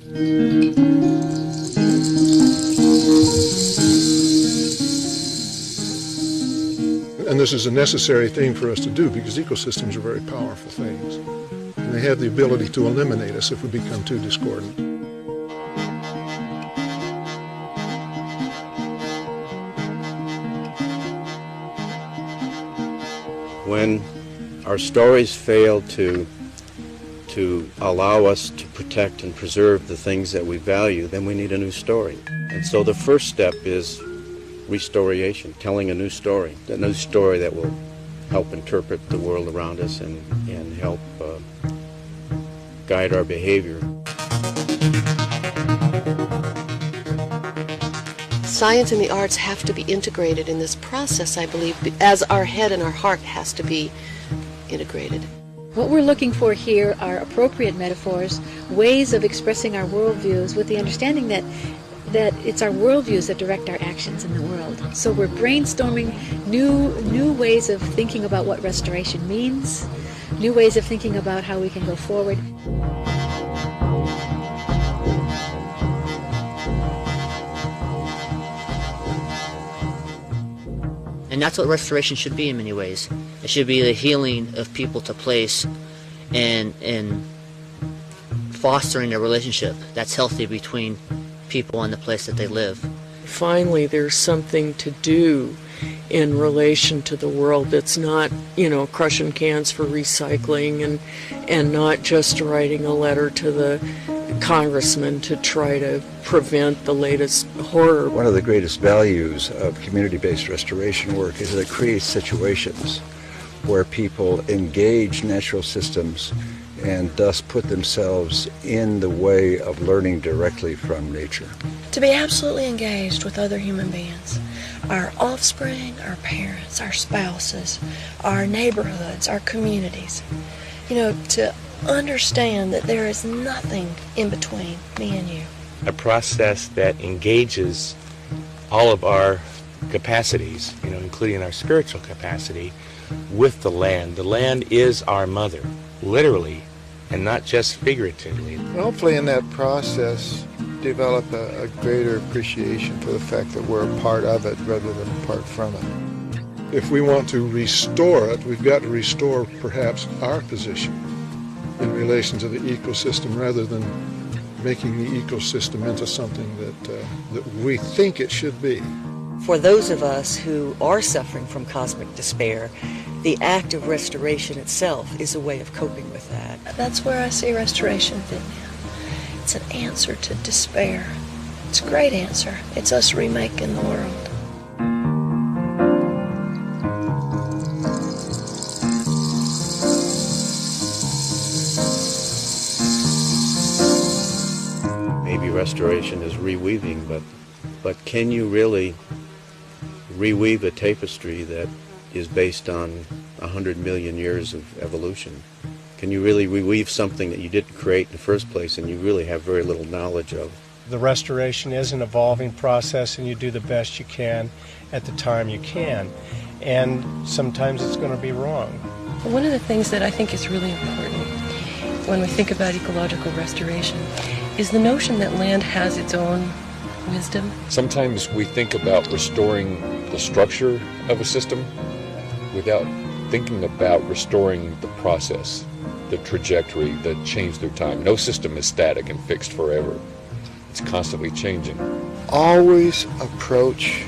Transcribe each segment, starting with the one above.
And this is a necessary thing for us to do because ecosystems are very powerful things. And they have the ability to eliminate us if we become too discordant. When our stories fail to allow us to protect and preserve the things that we value, then we need a new story. And so the first step is restoration, telling a new story that will help interpret the world around us and help guide our behavior. Science and the arts have to be integrated in this process, I believe, as our head and our heart has to be integrated. What we're looking for here are appropriate metaphors, ways of expressing our worldviews with the understanding that it's our worldviews that direct our actions in the world. So we're brainstorming new ways of thinking about what restoration means, new ways of thinking about how we can go forward. And that's what restoration should be in many ways. It should be the healing of people to place and fostering a relationship that's healthy between people and the place that they live. Finally, there's something to do in relation to the world that's not, crushing cans for recycling and not just writing a letter to the congressman to try to prevent the latest horror. One of the greatest values of community-based restoration work is that it creates situations where people engage natural systems and thus put themselves in the way of learning directly from nature. To be absolutely engaged with other human beings, our offspring, our parents, our spouses, our neighborhoods, our communities, to understand that there is nothing in between me and you. A process that engages all of our capacities, including our spiritual capacity, with the land. The land is our mother, literally, and not just figuratively. Hopefully in that process, develop a greater appreciation for the fact that we're a part of it rather than apart from it. If we want to restore it, we've got to restore perhaps our position in relation to the ecosystem rather than making the ecosystem into something that we think it should be. For those of us who are suffering from cosmic despair, the act of restoration itself is a way of coping with that. That's where I see restoration fit in. It's an answer to despair. It's a great answer. It's us remaking the world. Maybe restoration is reweaving, but can you really reweave a tapestry that is based on 100 million years of evolution? Can you really reweave something that you didn't create in the first place and you really have very little knowledge of? The restoration is an evolving process, and you do the best you can at the time you can. And sometimes it's going to be wrong. One of the things that I think is really important when we think about ecological restoration is the notion that land has its own wisdom. Sometimes we think about restoring the structure of a system without thinking about restoring the process, the trajectory, the change through time. No system is static and fixed forever. It's constantly changing. Always approach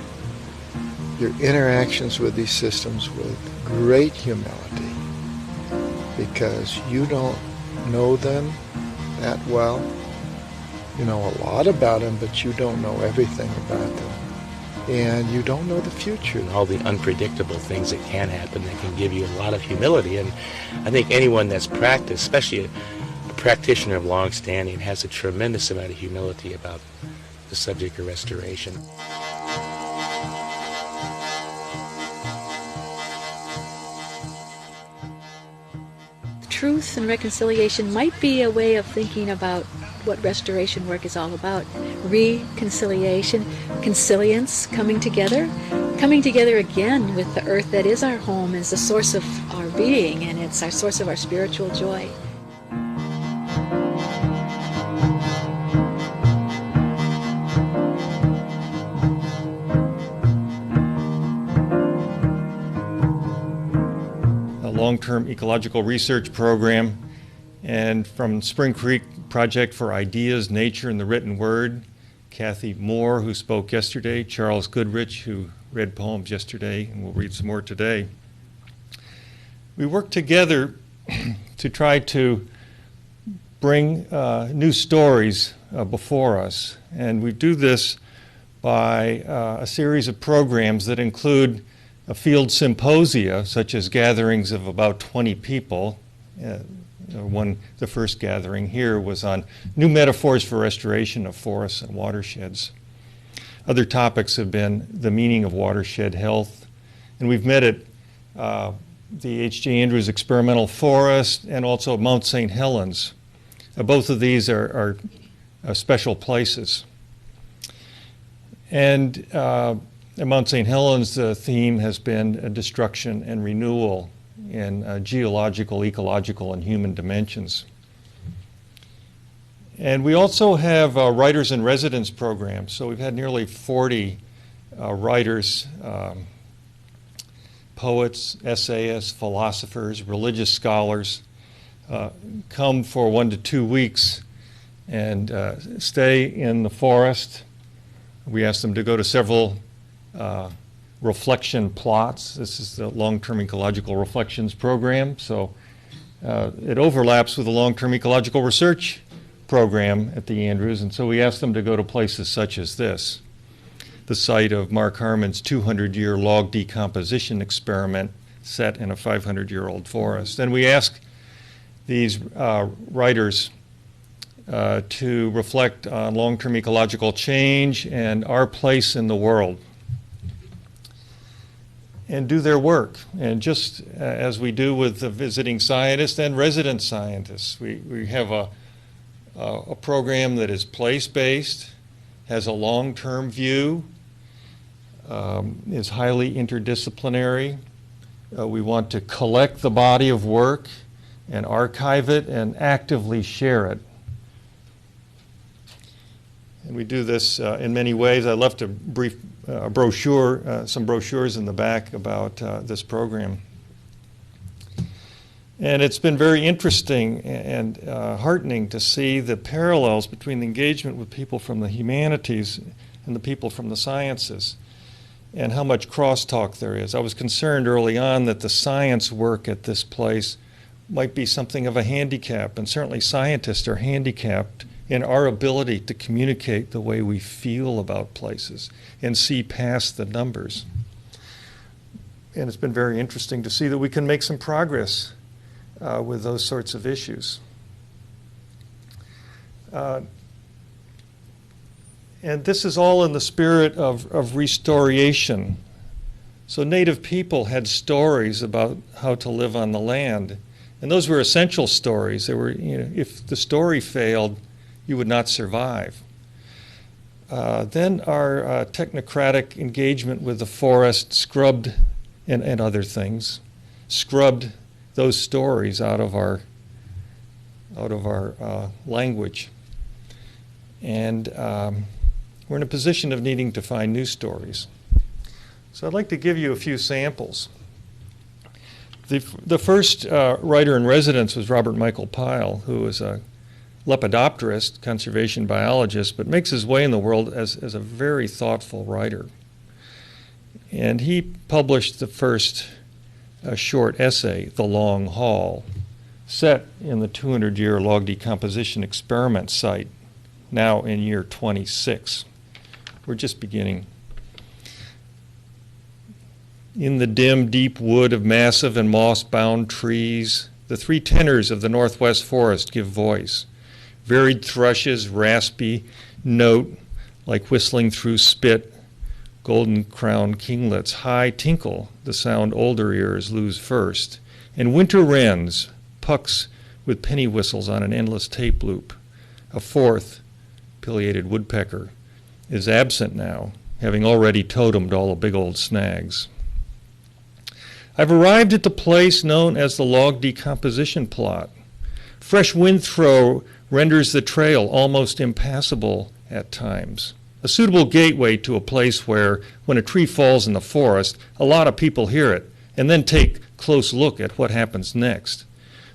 your interactions with these systems with great humility, because you don't know them that well. You know a lot about them, but you don't know everything about them. And you don't know the future. All the unpredictable things that can happen that can give you a lot of humility. And I think anyone that's practiced, especially a practitioner of long standing, has a tremendous amount of humility about the subject of restoration. Truth and reconciliation might be a way of thinking about what restoration work is all about. Reconciliation, consilience, coming together again with the earth that is our home, is the source of our being, and it's our source of our spiritual joy. long-term ecological research program, and from Spring Creek Project for Ideas, Nature, and the Written Word, Kathy Moore, who spoke yesterday, Charles Goodrich, who read poems yesterday and will read some more today. We worked together to try to bring new stories before us, and we do this by a series of programs that include a field symposia, such as gatherings of about 20 people. The first gathering here was on new metaphors for restoration of forests and watersheds. Other topics have been the meaning of watershed health, and we've met at the H.J. Andrews Experimental Forest and also Mount St. Helens. Both of these are special places. And at Mount St. Helens, the theme has been destruction and renewal in geological, ecological, and human dimensions. And we also have writers in residence programs. So we've had nearly 40 writers, poets, essayists, philosophers, religious scholars come for 1 to 2 weeks and stay in the forest. We ask them to go to several reflection plots. This is the long-term ecological reflections program. So it overlaps with the long-term ecological research program at the Andrews. And so we ask them to go to places such as this, the site of Mark Harmon's 200-year log decomposition experiment set in a 500-year-old forest. And we ask these writers to reflect on long-term ecological change and our place in the world, and do their work. And just as we do with the visiting scientists and resident scientists, we have a program that is place-based, has a long-term view, is highly interdisciplinary. We want to collect the body of work and archive it and actively share it. And we do this in many ways. I left a brief brochure, some brochures in the back about this program. And it's been very interesting and heartening to see the parallels between the engagement with people from the humanities and the people from the sciences, and how much crosstalk there is. I was concerned early on that the science work at this place might be something of a handicap, and certainly scientists are handicapped in our ability to communicate the way we feel about places and see past the numbers. And it's been very interesting to see that we can make some progress with those sorts of issues. And this is all in the spirit of restoration. So Native people had stories about how to live on the land, and those were essential stories. They were, if the story failed, you would not survive. Then our technocratic engagement with the forest scrubbed, and other things, scrubbed those stories out of our language. And we're in a position of needing to find new stories. So I'd like to give you a few samples. The first writer in residence was Robert Michael Pyle, who is a lepidopterist, conservation biologist, but makes his way in the world as a very thoughtful writer. And he published the first short essay, The Long Haul, set in the 200-year log decomposition experiment site, now in year 26. We're just beginning. In the dim, deep wood of massive and moss-bound trees, the three tenors of the Northwest forest give voice. Varied thrushes, raspy note like whistling through spit, golden-crowned kinglets, high tinkle, the sound older ears lose first, and winter wrens, pucks with penny whistles on an endless tape loop. A fourth, pileated woodpecker, is absent now, having already totemed all the big old snags. I've arrived at the place known as the log decomposition plot. Fresh wind throw renders the trail almost impassable at times. A suitable gateway to a place where, when a tree falls in the forest, a lot of people hear it and then take a close look at what happens next.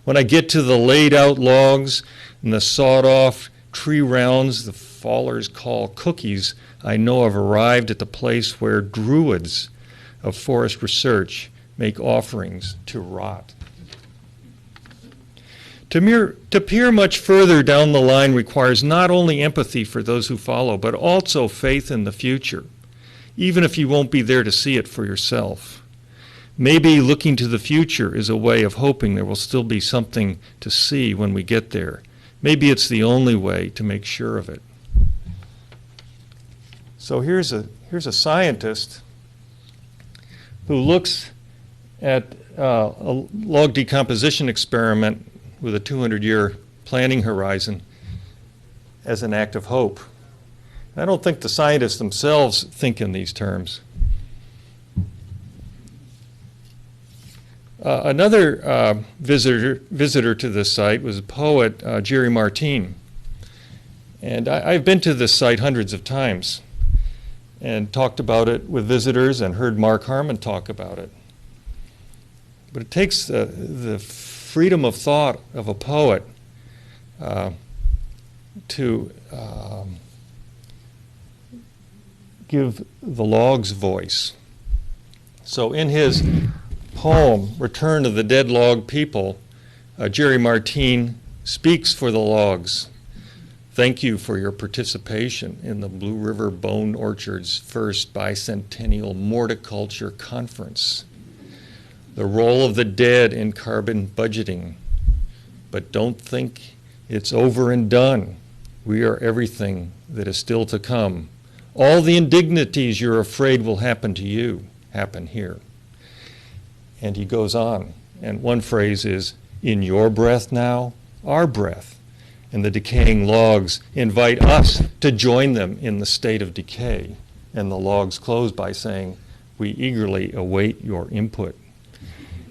When I get to the laid out logs and the sawed off tree rounds the fallers call cookies, I know I've arrived at the place where druids of forest research make offerings to rot. To peer much further down the line requires not only empathy for those who follow, but also faith in the future, even if you won't be there to see it for yourself. Maybe looking to the future is a way of hoping there will still be something to see when we get there. Maybe it's the only way to make sure of it. So here's a scientist who looks at a log decomposition experiment with a 200-year planning horizon as an act of hope. I don't think the scientists themselves think in these terms. Another visitor to this site was poet Jerry Martin. And I've been to this site hundreds of times and talked about it with visitors and heard Mark Harmon talk about it. But it takes the freedom of thought of a poet to give the logs voice. So in his poem, Return of the Dead Log People, Jerry Martin speaks for the logs. Thank you for your participation in the Blue River Bone Orchard's first bicentennial Morticulture Conference. The role of the dead in carbon budgeting. But don't think it's over and done. We are everything that is still to come. All the indignities you're afraid will happen to you happen here. And he goes on, and one phrase is, in your breath now, our breath. And the decaying logs invite us to join them in the state of decay. And the logs close by saying, we eagerly await your input.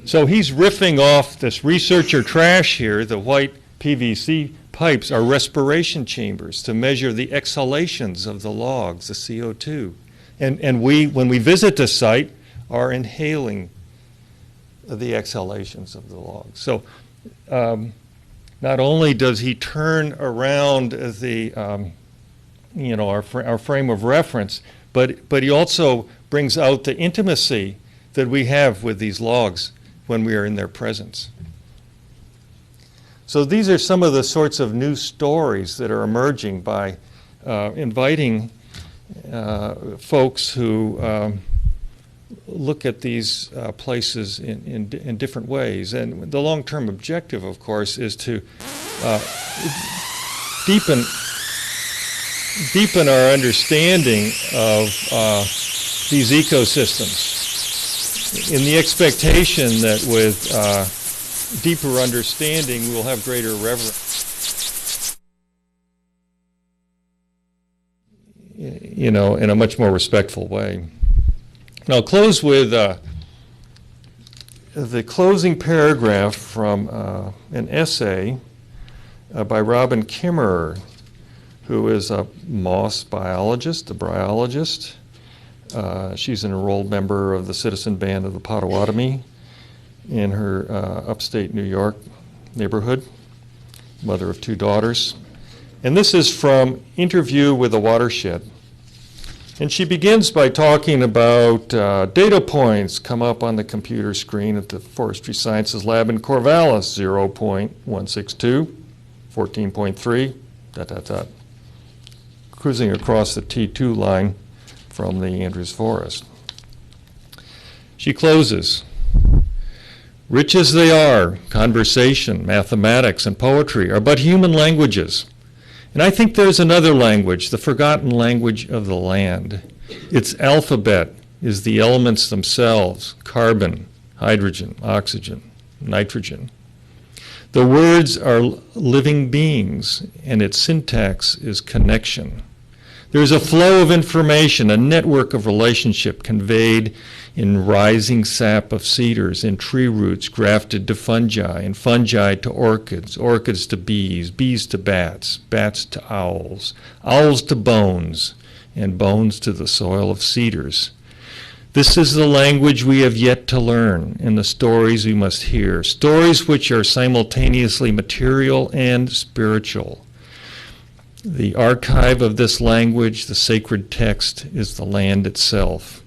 So he's riffing off this researcher trash here. The white PVC pipes are respiration chambers to measure the exhalations of the logs, the CO2. And we, when we visit the site, are inhaling the exhalations of the logs. So not only does he turn around the, our frame of reference, but he also brings out the intimacy that we have with these logs when we are in their presence. So these are some of the sorts of new stories that are emerging by inviting folks who look at these places in different ways. And the long-term objective, of course, is to deepen our understanding of these ecosystems in the expectation that with deeper understanding we'll have greater reverence, in a much more respectful way. And I'll close with the closing paragraph from an essay by Robin Kimmerer, who is a moss biologist, a bryologist. She's an enrolled member of the Citizen Band of the Potawatomi in her upstate New York neighborhood, mother of 2 daughters. And this is from Interview with a Watershed. And she begins by talking about data points come up on the computer screen at the Forestry Sciences Lab in Corvallis, 0.162, 14.3, ... cruising across the T2 line from the Andrews Forest. She closes, rich as they are, conversation, mathematics, and poetry are but human languages. And I think there's another language, the forgotten language of the land. Its alphabet is the elements themselves, carbon, hydrogen, oxygen, nitrogen. The words are living beings, and its syntax is connection. There's a flow of information, a network of relationship conveyed in rising sap of cedars, in tree roots grafted to fungi, and fungi to orchids, orchids to bees, bees to bats, bats to owls, owls to bones, and bones to the soil of cedars. This is the language we have yet to learn, and the stories we must hear, stories which are simultaneously material and spiritual. The archive of this language, the sacred text, is the land itself.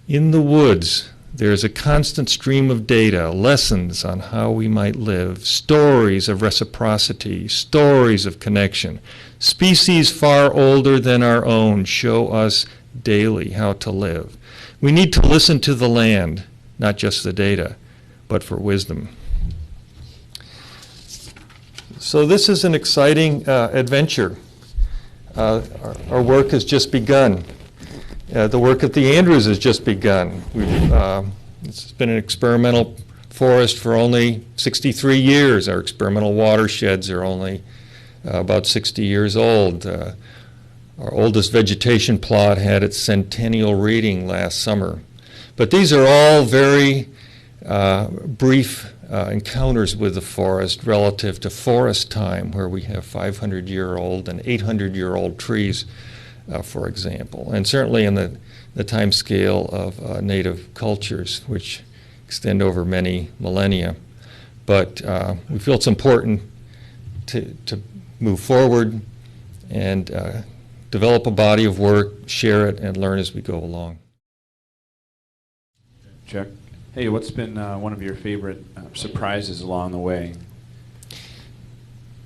In the woods, there is a constant stream of data, lessons on how we might live, stories of reciprocity, stories of connection. Species far older than our own show us daily how to live. We need to listen to the land, not just the data, but for wisdom. So this is an exciting adventure. Our work has just begun. The work at the Andrews has just begun. It's been an experimental forest for only 63 years. Our experimental watersheds are only about 60 years old. Our oldest vegetation plot had its centennial reading last summer. But these are all very brief encounters with the forest relative to forest time, where we have 500-year-old and 800-year-old trees, for example, and certainly in the time scale of native cultures, which extend over many millennia. But we feel it's important to move forward and develop a body of work, share it, and learn as we go along. Chuck, hey, what's been one of your favorite surprises along the way?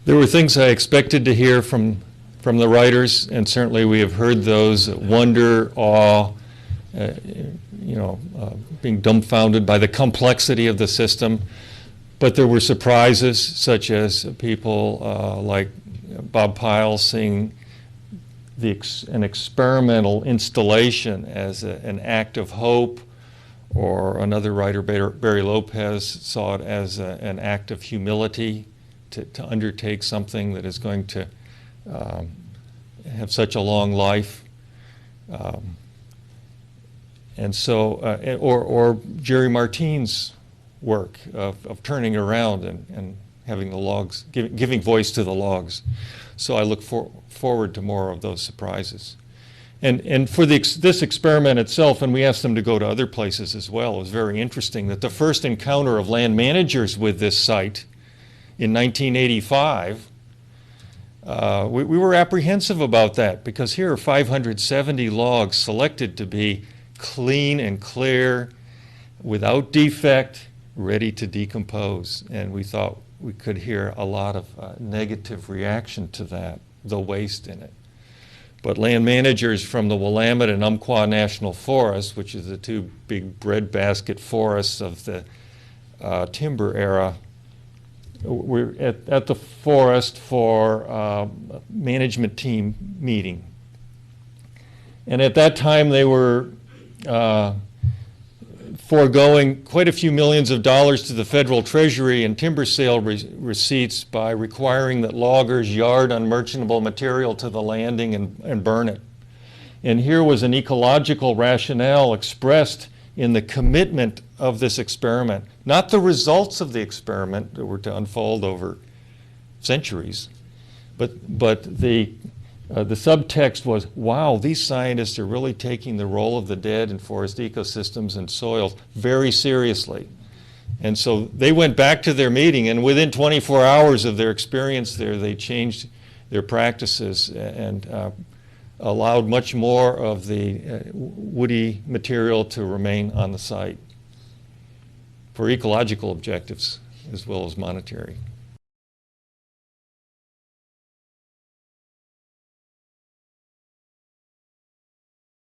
There were things I expected to hear from the writers, and certainly we have heard those: wonder, awe, being dumbfounded by the complexity of the system. But there were surprises, such as people like Bob Pyle seeing an experimental installation as an act of hope, or another writer, Barry Lopez, saw it as an act of humility to undertake something that is going to have such a long life. And so, or Jerry Martine's work of turning around and having the logs, giving voice to the logs. So I look forward to more of those surprises. And for this experiment itself, and we asked them to go to other places as well, it was very interesting that the first encounter of land managers with this site in 1985, we were apprehensive about that, because here are 570 logs selected to be clean and clear, without defect, ready to decompose. And we thought we could hear a lot of negative reaction to that, the waste in it. But land managers from the Willamette and Umpqua National Forests, which is the two big breadbasket forests of the timber era, we're at the forest for management team meeting. And at that time they were foregoing quite a few millions of dollars to the federal treasury in timber sale receipts by requiring that loggers yard unmerchantable material to the landing and burn it. And here was an ecological rationale expressed in the commitment of this experiment, not the results of the experiment that were to unfold over centuries, but the subtext was, wow, these scientists are really taking the role of the dead in forest ecosystems and soils very seriously. And so they went back to their meeting, and within 24 hours of their experience there, they changed their practices and allowed much more of the woody material to remain on the site for ecological objectives as well as monetary.